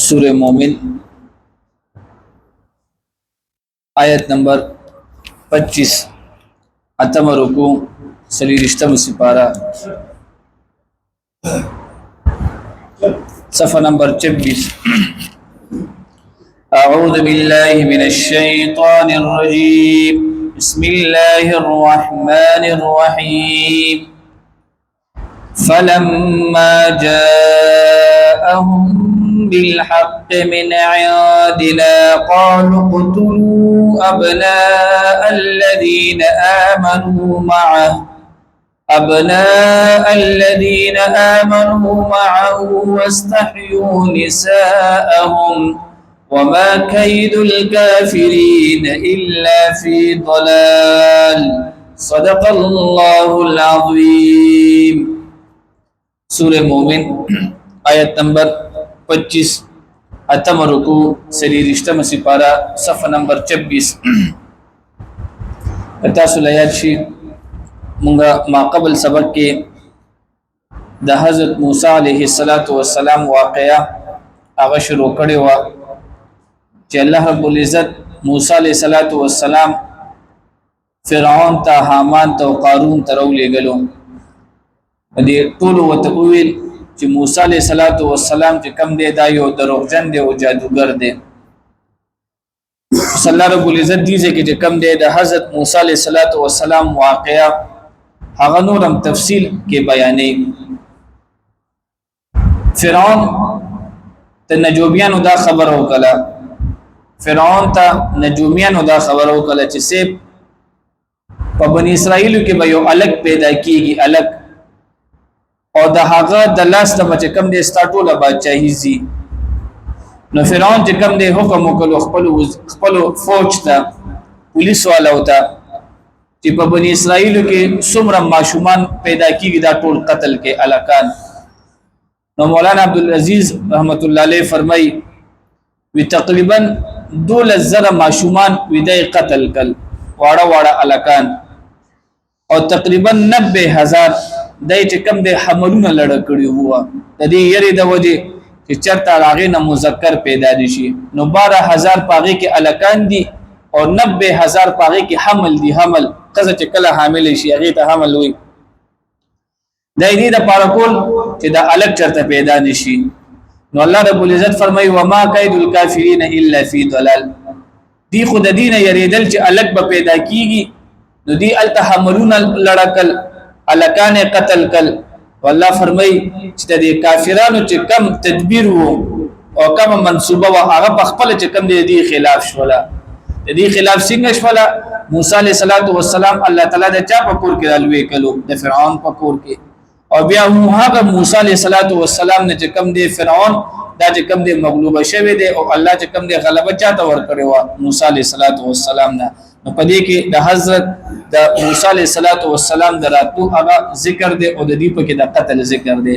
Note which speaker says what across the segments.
Speaker 1: سورہ مومن آیت نمبر 25 اتم رکوع سلیرشتم سپارہ صفحہ نمبر 26 اعوذ باللہ من الشیطان الرجیم بسم اللہ الرحمن الرحیم فلما جاءهم بالحق من عندنا قالوا اقتلوا أبناء الذين آمنوا معه واستحيوا نساءهم وما كيد الكافرين إلا في ضلال صدق الله العظيم سورہ مومن آیت نمبر 25 اتم رکوع سلیرشتم سپارہ صفحہ نمبر 26 تاسو یاد شي مونږه ما قبل سبق کې د حضرت موسی علیه السلام واقعا هغه شروع کړی و چې الله رب العزت موسی علیه السلام فرعون ته حامان ته قارون ته ولېږلو دې ټول وتویل چې موسی علیه السلام چې کم دی دا یو دروغجن دی او جادوګر دی صلی الله رب العزت دې چې کم دی د حضرت موسی علیه السلام واقعا هغه نورم تفصیل کې بیانې فرعون ته نجومیانو دا خبر وکړه چې سیب په بنی اسرائیل کې به یو الګ پیدا کیږي الګ او د هغه د لاس ته چې کم دی سٹاټوله بادشاہي زی نو فرعون چې کم دی حکم وکړو خپل فوج ته پولیس والو ته چې په بنی اسرائیل کې څومره ماشومان پیدا کیږي دا ټول قتل کې الکان نو مولانا عبدالعزیز رحمت الله علیه فرمای وی تقریبا 12,000 ماشومان ویدای قتل کل واړه الکان او تقریبا 90,000 دای چې کم د حملونه لړ کړی هوا د دې یری د وجه چې چرته راغې نه مذکر پیدا دي شي نو 12,000 پاغي کې الکان دي او 90,000 پاغي کې حمل دي حمل قزه چې کله حامل شي هغه ته حمل وي د دې د پارکول چې د الک چرته پیدا نشي نو الله رب العزت فرمایي وما كيد الكافرين الا في ضلال دی خود دین یریدل چې الک به پیدا کیږي نو دی التحملون لړکل الکان قتل کل والله فرمای چې د کافرانو چې کم تدبیر وو او کم منصوبه وا هغه په خپل چې کم دی خلاف شولا د دې خلاف څنګه شولا موسی علیه السلام الله تعالی د چا په کور کې رالوي کلو د فرعون په کور کې او بیا هغه موسی علیه السلام نه چې کم دی فرعون دا چې کم دی مغلوب شوی دی او الله چې کم دی غلبه چاته ور کړی و موسی علیه السلام نه نو پدې کې د حضرت د موسی علیه السلام دراتو هغه ذکر دی او د دې په کې د قتل ذکر دی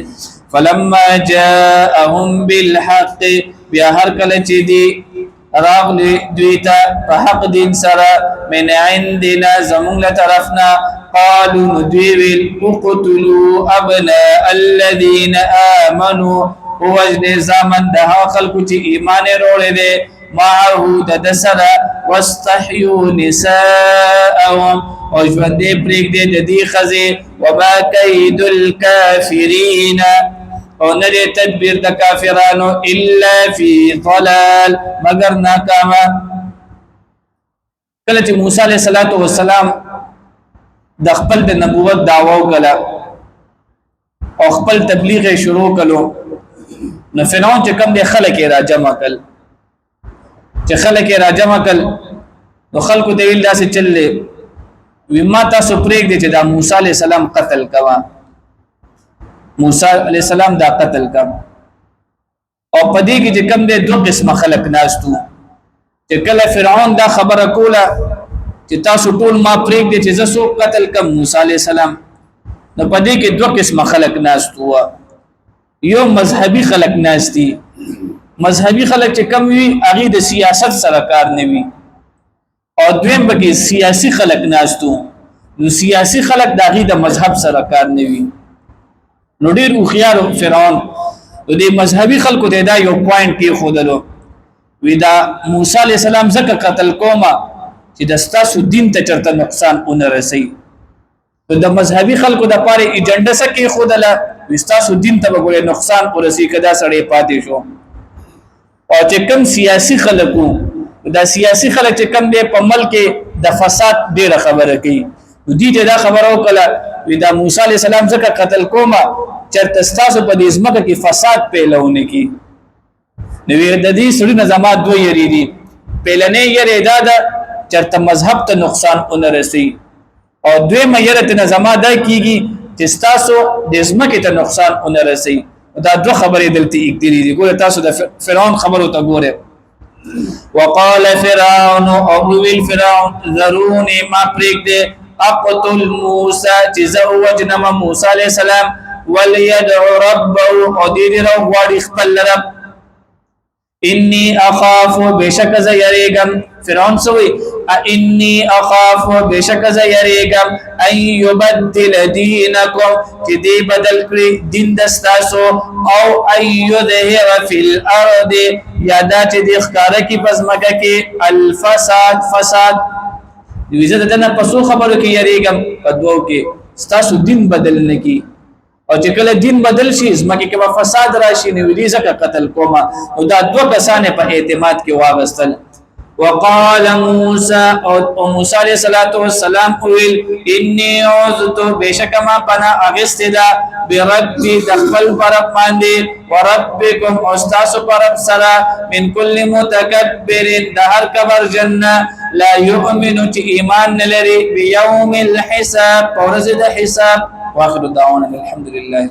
Speaker 1: فلما جاءهم بالحق بیا هر کله چې دی راغلی دویتا په حق دین سره من عندنا زمون له طرفنا قالوا ندویل اقتلوا ابناء الذين امنوا وجد زمن د خلکو چې ایمان وروړي دي معه دسر واستحيوا نساءهم او ژوند پرېګ دې د دې خزه وما كيد الكافرين او نه تدبیر د کافرانو الا في ضلال مگر ناکامه کله چې موسی عليه السلام د خپل د نبوت دعوا وکړه او خپل تبلیغ شروع کړو نو فرعون چې کم د خلک را جمع کړ چې خلک را جمع کړ نو خلکو ته ویل داسې چلې وی ما تاسو پرېګ دي چې دا موسی عليه السلام قتل کوا موسی عليه السلام دا قتل کا او پدې کې چې کم دې دوه قسمه خلق ناشتو چې کله فرعون دا خبره کوله چې تاسو ټول ما پرېګ دي چې زسو قتل کم موسی عليه السلام نو پدې کې دوه قسمه خلق ناشتو یو مذهبي خلق ناشتي مذهبي خلق چې کم وي هغه د سیاست سره کار نه وي او دویم بګي سیاسي خلق ناشتو نو سیاسي خلق داغي د مذهب سره کار نه وي نو ډیر خيار فرعون د دې مذهبي خلکو ته دا یو پوینټ کې خودلو وی دا موسی علی السلام زکه قتل کوما چې د ستاسو دین ته چرته نقصان اون رسي د مذهبي خلکو د پاره ایجنډا سکه خودله ستاسو دین ته وګورئ نقصان ورسي کدا سړی پاتې شو او چې کوم سیاسي خلکو دا سیاسي خلک چې کوم دی په ملک د فساد ډیره خبره کوي دوی ته دا خبره وکړه دا موسی علی السلام زکه قتل کوما چرته ستاسو په دې ځمکه کې فساد پیلونه کی نو د دې سړي نظامات دوه یری دي پیلنې یری دا چرته مذهب ته نقصان اون رسي او دویمه یره ته نظامات دا کیږي چې تاسو د ځمکې ته نقصان اون رسي دا دوه خبرې دلته اکدري دي ګوره تاسو د فرعون خبرو ته ګوره وقال فرعون او ویل فرعون ذروني ما پرېږده اقتل موسی چې زه وجنم موسی علیه السلام وليدعو ربه او دې رو غواړي خپل رب انی اخاف بشک ز یریګم فرعون سوی انی اخاف بشک ز یریګم ان یبدل دینکم چې دې بدل کړی دین دستاسو او ایظهر فی الارض یادا چې دې ښکارا کی پزماګه کې الفساد فساد دې زه دنه پسو خبرو کې یریګم په دوو کې ستاسو دین بدل نه کی او چې کله دین بدل شي زمکه کې فساد راشي نو دې ځکه قتل کوما او دا دوه کسانه په اعتماد کې واغستل وقال موسی او موسی علیہ السلام ویل انی عذت بشکما پنا اغستدا بربی دخل پر باندې وربکم استاس پر سرا من کل متکبر دهر کبر جنہ لا یؤمن چې ایمان نلري بیوم الحساب ورځ د حساب واخر دعوانا الحمد لله